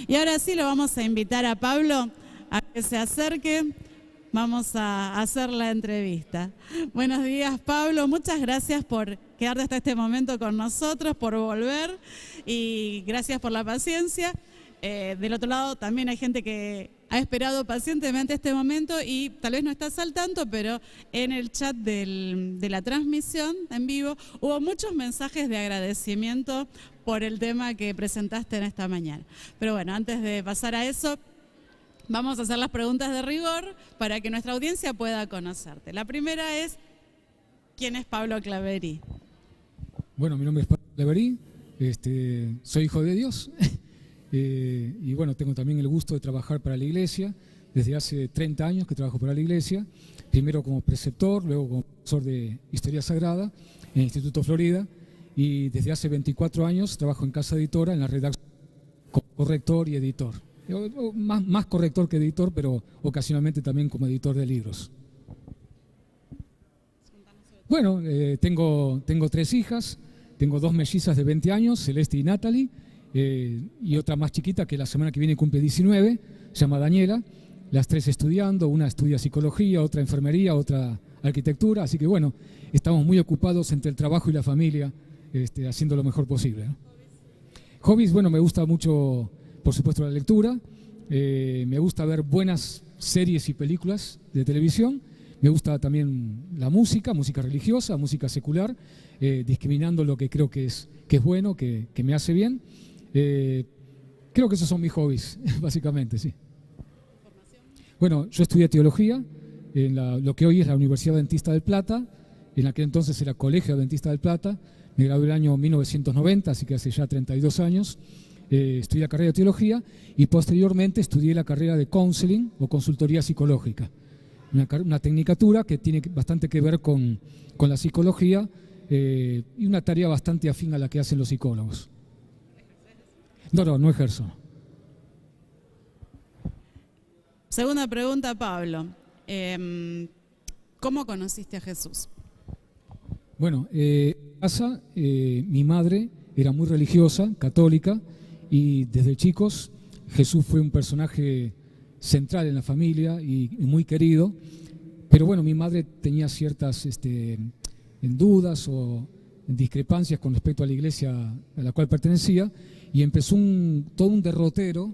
Y ahora sí lo vamos a invitar a Pablo a que se acerque. Vamos a hacer la entrevista. Buenos días, Pablo. Muchas gracias por quedarte hasta este momento con nosotros, por volver y gracias por la paciencia. Del otro lado también hay gente que ha esperado pacientemente este momento y tal vez no estás al tanto, pero en el chat de la transmisión en vivo hubo muchos mensajes de agradecimiento por el tema que presentaste en esta mañana. Pero bueno, antes de pasar a eso, vamos a hacer las preguntas de rigor para que nuestra audiencia pueda conocerte. La primera es, ¿quién es Pablo Claverí? Bueno, mi nombre es Pablo Claverí, soy hijo de Dios y bueno, tengo también el gusto de trabajar para la iglesia. Desde hace 30 años que trabajo para la iglesia, primero como preceptor, luego como profesor de Historia Sagrada en el Instituto Florida, y desde hace 24 años trabajo en Casa Editora, en la redacción como corrector y editor. Más corrector que editor, pero ocasionalmente también como editor de libros. Bueno, tengo 3 hijas, tengo 2 mellizas de 20 años, Celeste y Natalie, y otra más chiquita que la semana que viene cumple 19, se llama Daniela, las 3 estudiando, una estudia psicología, otra enfermería, otra arquitectura, así que bueno, estamos muy ocupados entre el trabajo y la familia, haciendo lo mejor posible, ¿no? Hobbies, bueno, me gusta mucho, por supuesto, la lectura, me gusta ver buenas series y películas de televisión, me gusta también la música religiosa, música secular, discriminando lo que creo que es bueno, que me hace bien. Creo que esos son mis hobbies, básicamente, sí. Bueno, yo estudié teología en lo que hoy es la Universidad Adventista del Plata, en aquel entonces era Colegio Adventista del Plata, me gradué el año 1990, así que hace ya 32 años. Estudié la carrera de teología y posteriormente estudié la carrera de counseling o consultoría psicológica. Una tecnicatura que tiene bastante que ver con la psicología y una tarea bastante afín a la que hacen los psicólogos. No ejerzo. Segunda pregunta, Pablo. ¿Cómo conociste a Jesús? Bueno, en casa mi madre era muy religiosa, católica, y desde chicos Jesús fue un personaje central en la familia y muy querido, pero bueno, mi madre tenía ciertas dudas o discrepancias con respecto a la iglesia a la cual pertenecía y empezó todo un derrotero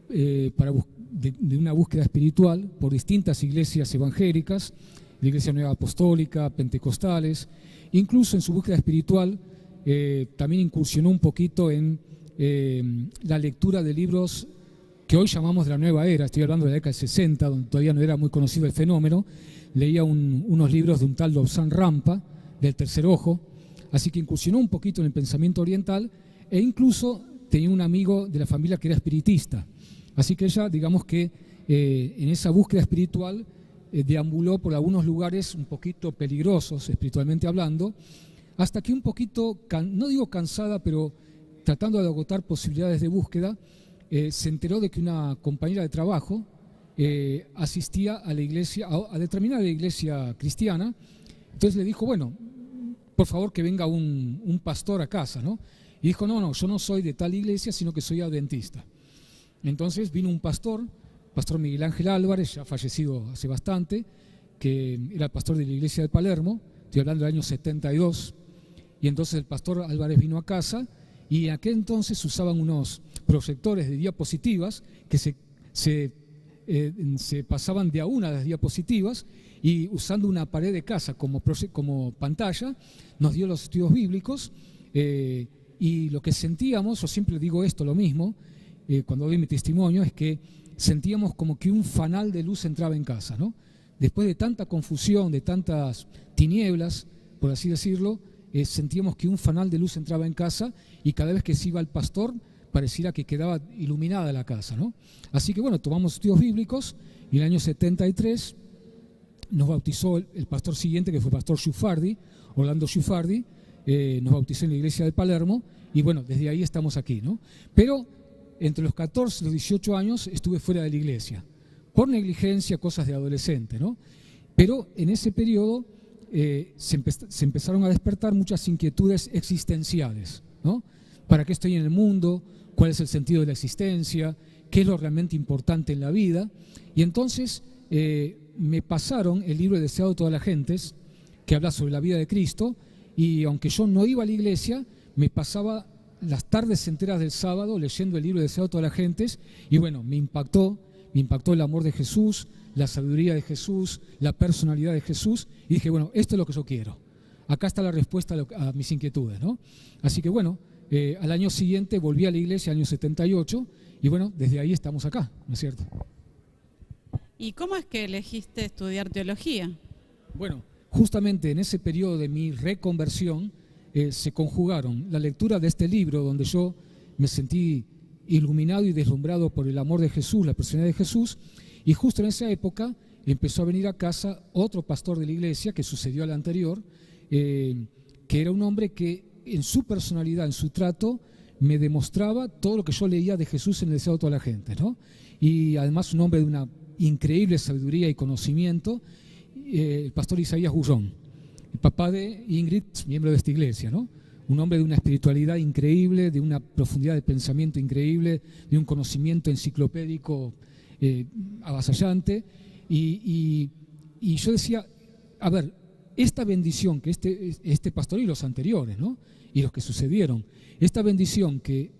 de una búsqueda espiritual por distintas iglesias evangélicas, la Iglesia Nueva Apostólica, pentecostales. Incluso en su búsqueda espiritual también incursionó un poquito en la lectura de libros que hoy llamamos de la nueva era. Estoy hablando de la década del 60, donde todavía no era muy conocido el fenómeno. Leía unos libros de un tal Lobsang Rampa, del Tercer Ojo, así que incursionó un poquito en el pensamiento oriental e incluso tenía un amigo de la familia que era espiritista. Así que ella, digamos que en esa búsqueda espiritual deambuló por algunos lugares un poquito peligrosos, espiritualmente hablando, hasta que un poquito, no digo cansada, pero tratando de agotar posibilidades de búsqueda, se enteró de que una compañera de trabajo asistía a la iglesia, a determinada iglesia cristiana. Entonces le dijo, bueno, por favor que venga un pastor a casa, ¿no? Y dijo, no, yo no soy de tal iglesia, sino que soy adventista. Entonces vino un pastor Miguel Ángel Álvarez, ya fallecido hace bastante, que era el pastor de la iglesia de Palermo, estoy hablando del año 72, y entonces el pastor Álvarez vino a casa y en aquel entonces usaban unos proyectores de diapositivas que se pasaban de a una de las diapositivas y usando una pared de casa como pantalla nos dio los estudios bíblicos y lo que sentíamos, yo siempre digo esto lo mismo, cuando doy mi testimonio, es que sentíamos como que un fanal de luz entraba en casa, ¿no? Después de tanta confusión, de tantas tinieblas, por así decirlo, sentíamos que un fanal de luz entraba en casa y cada vez que se iba el pastor pareciera que quedaba iluminada la casa, ¿no? Así que bueno, tomamos estudios bíblicos y en el año 73 nos bautizó el pastor siguiente, que fue el pastor Sciuffardi, Orlando Sciuffardi, nos bautizó en la iglesia de Palermo y bueno, desde ahí estamos aquí, ¿no? Pero entre los 14 y los 18 años estuve fuera de la iglesia, por negligencia, cosas de adolescente, ¿no? Pero en ese periodo se empezaron a despertar muchas inquietudes existenciales, ¿no? ¿Para qué estoy en el mundo? ¿Cuál es el sentido de la existencia? ¿Qué es lo realmente importante en la vida? Y entonces me pasaron el libro Deseado de todas las gentes, que habla sobre la vida de Cristo, y aunque yo no iba a la iglesia, me pasaba las tardes enteras del sábado leyendo el libro Deseado de todas las gentes, y bueno, me impactó el amor de Jesús, la sabiduría de Jesús, la personalidad de Jesús, y dije, bueno, esto es lo que yo quiero. Acá está la respuesta a mis inquietudes, ¿no? Así que bueno, al año siguiente volví a la iglesia, año 78, y bueno, desde ahí estamos acá, ¿no es cierto? ¿Y cómo es que elegiste estudiar teología? Bueno, justamente en ese periodo de mi reconversión se conjugaron la lectura de este libro donde yo me sentí iluminado y deslumbrado por el amor de Jesús, la personalidad de Jesús, y justo en esa época empezó a venir a casa otro pastor de la iglesia que sucedió al anterior, que era un hombre que en su personalidad, en su trato, me demostraba todo lo que yo leía de Jesús en el Deseado de toda la gente, ¿no? Y además un hombre de una increíble sabiduría y conocimiento, el pastor Isaías Gurrón, el papá de Ingrid, miembro de esta iglesia, ¿no? Un hombre de una espiritualidad increíble, de una profundidad de pensamiento increíble, de un conocimiento enciclopédico avasallante. Y yo decía, a ver, esta bendición que este pastor y los anteriores, ¿no? Y los que sucedieron, esta bendición que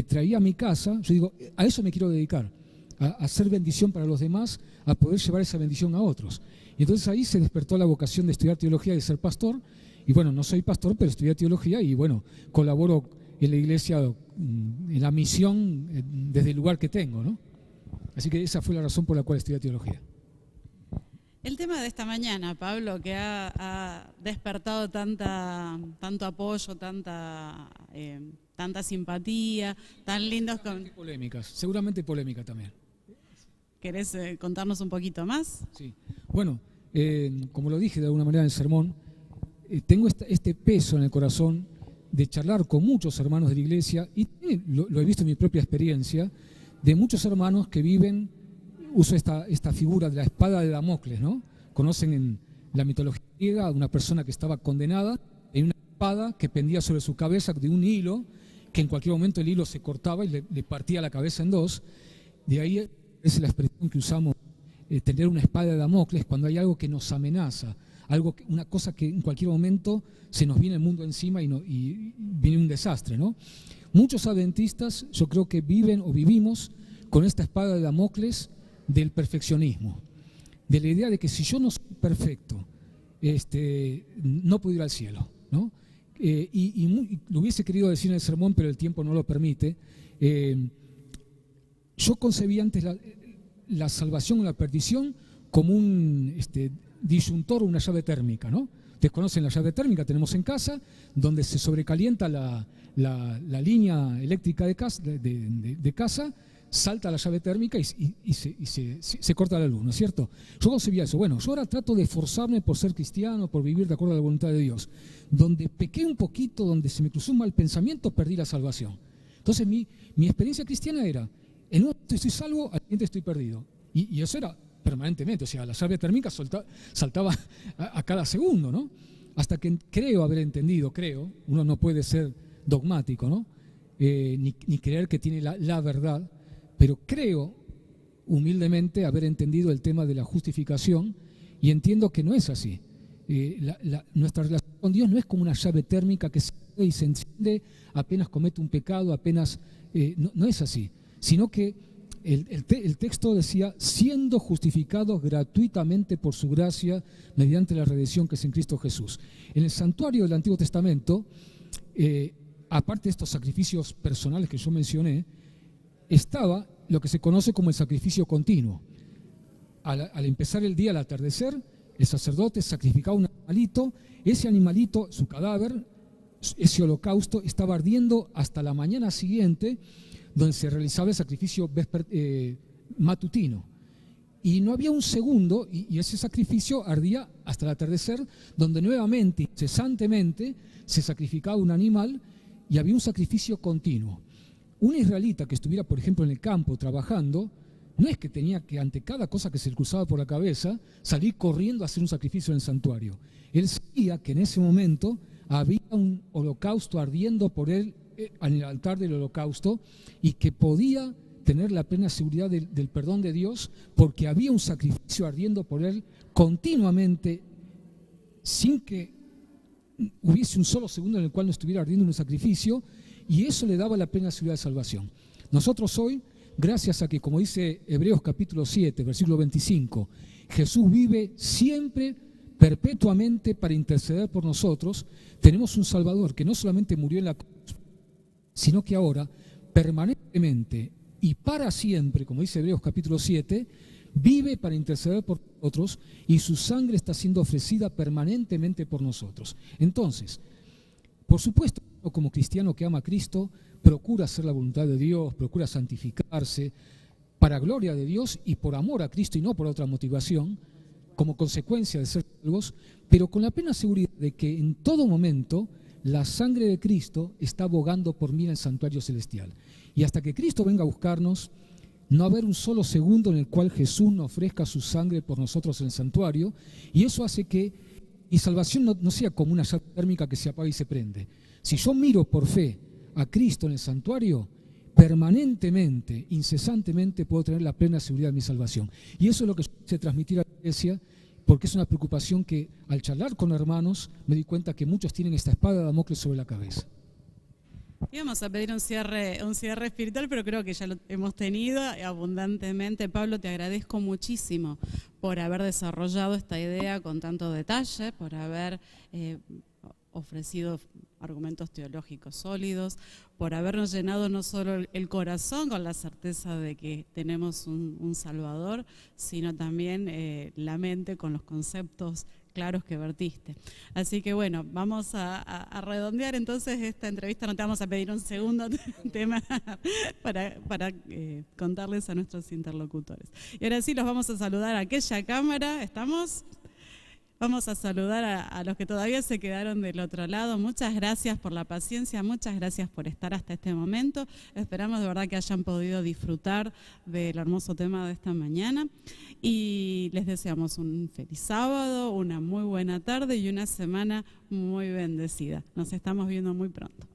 traía a mi casa, yo digo, a eso me quiero dedicar, a hacer bendición para los demás, a poder llevar esa bendición a otros. Y entonces ahí se despertó la vocación de estudiar teología y de ser pastor. Y bueno, no soy pastor, pero estudié teología y bueno, colaboro en la iglesia, en la misión, desde el lugar que tengo, ¿no? Así que esa fue la razón por la cual estudié teología. El tema de esta mañana, Pablo, que ha despertado tanto apoyo, tanta simpatía, tan lindos con... Polémicas, seguramente polémica también. ¿Querés contarnos un poquito más? Sí. Bueno, como lo dije de alguna manera en el sermón, tengo este peso en el corazón de charlar con muchos hermanos de la iglesia y lo he visto en mi propia experiencia, de muchos hermanos que viven, uso esta figura de la espada de Damocles, ¿no? Conocen en la mitología griega a una persona que estaba condenada en una espada que pendía sobre su cabeza de un hilo, que en cualquier momento el hilo se cortaba y le partía la cabeza en dos. De ahí es la expresión que usamos, tener una espada de Damocles, cuando hay algo que nos amenaza, una cosa que en cualquier momento se nos viene el mundo encima y viene un desastre, ¿no? Muchos adventistas, yo creo que viven o vivimos con esta espada de Damocles del perfeccionismo, de la idea de que si yo no soy perfecto, no puedo ir al cielo, ¿no? Y lo hubiese querido decir en el sermón, pero el tiempo no lo permite. Yo concebí antes la salvación o la perdición como un disyuntor o una llave térmica, ¿no? Ustedes conocen la llave térmica, tenemos en casa, donde se sobrecalienta la línea eléctrica de casa, salta la llave térmica y se corta la luz, ¿no es cierto? Yo concebía eso. Bueno, yo ahora trato de esforzarme por ser cristiano, por vivir de acuerdo a la voluntad de Dios. Donde pequé un poquito, donde se me cruzó un mal pensamiento, perdí la salvación. Entonces mi experiencia cristiana era, en un momento estoy salvo, al siguiente estoy perdido. Y eso era permanentemente, o sea, la llave térmica saltaba a cada segundo, ¿no? Hasta que creo haber entendido, uno no puede ser dogmático, ¿no? Ni creer que tiene la verdad, pero creo humildemente haber entendido el tema de la justificación y entiendo que no es así. Nuestra relación con Dios no es como una llave térmica que se apaga y se enciende apenas comete un pecado, no es así, sino que el texto decía, siendo justificados gratuitamente por su gracia mediante la redención que es en Cristo Jesús. En el santuario del Antiguo Testamento, aparte de estos sacrificios personales que yo mencioné, estaba lo que se conoce como el sacrificio continuo. Al empezar el día, al atardecer, el sacerdote sacrificaba un animalito, ese animalito, su cadáver, ese holocausto, estaba ardiendo hasta la mañana siguiente, donde se realizaba el sacrificio matutino. Y no había un segundo, y ese sacrificio ardía hasta el atardecer, donde nuevamente, incesantemente, se sacrificaba un animal y había un sacrificio continuo. Un israelita que estuviera, por ejemplo, en el campo trabajando, no es que tenía que, ante cada cosa que se le cruzaba por la cabeza, salir corriendo a hacer un sacrificio en el santuario. Él sabía que en ese momento había un holocausto ardiendo por él en el altar del holocausto y que podía tener la plena seguridad del perdón de Dios porque había un sacrificio ardiendo por él continuamente, sin que hubiese un solo segundo en el cual no estuviera ardiendo un sacrificio, y eso le daba la plena seguridad de salvación. Nosotros hoy, gracias a que, como dice Hebreos capítulo 7, versículo 25, Jesús vive siempre, perpetuamente, para interceder por nosotros, tenemos un Salvador que no solamente murió en la cruz, sino que ahora, permanentemente y para siempre, como dice Hebreos capítulo 7, vive para interceder por nosotros y su sangre está siendo ofrecida permanentemente por nosotros. Entonces, por supuesto, como cristiano que ama a Cristo, procura hacer la voluntad de Dios, procura santificarse para gloria de Dios y por amor a Cristo y no por otra motivación, como consecuencia de ser salvos, pero con la plena seguridad de que en todo momento la sangre de Cristo está abogando por mí en el santuario celestial. Y hasta que Cristo venga a buscarnos, no haber un solo segundo en el cual Jesús no ofrezca su sangre por nosotros en el santuario, y eso hace que mi salvación no sea como una llama térmica que se apaga y se prende. Si yo miro por fe a Cristo en el santuario, permanentemente, incesantemente puedo tener la plena seguridad de mi salvación. Y eso es lo que yo quise transmitir a la iglesia, porque es una preocupación que al charlar con hermanos me di cuenta que muchos tienen esta espada de Damocles sobre la cabeza. Íbamos a pedir un cierre espiritual, pero creo que ya lo hemos tenido abundantemente. Pablo, te agradezco muchísimo por haber desarrollado esta idea con tanto detalle, por haber ofrecido argumentos teológicos sólidos, por habernos llenado no solo el corazón con la certeza de que tenemos un Salvador, sino también la mente con los conceptos claros que vertiste. Así que bueno, vamos a redondear entonces esta entrevista. No te vamos a pedir un segundo tema para contarles a nuestros interlocutores. Y ahora sí los vamos a saludar a aquella cámara. ¿Estamos? Vamos a saludar a los que todavía se quedaron del otro lado. Muchas gracias por la paciencia, muchas gracias por estar hasta este momento. Esperamos de verdad que hayan podido disfrutar del hermoso tema de esta mañana. Y les deseamos un feliz sábado, una muy buena tarde y una semana muy bendecida. Nos estamos viendo muy pronto.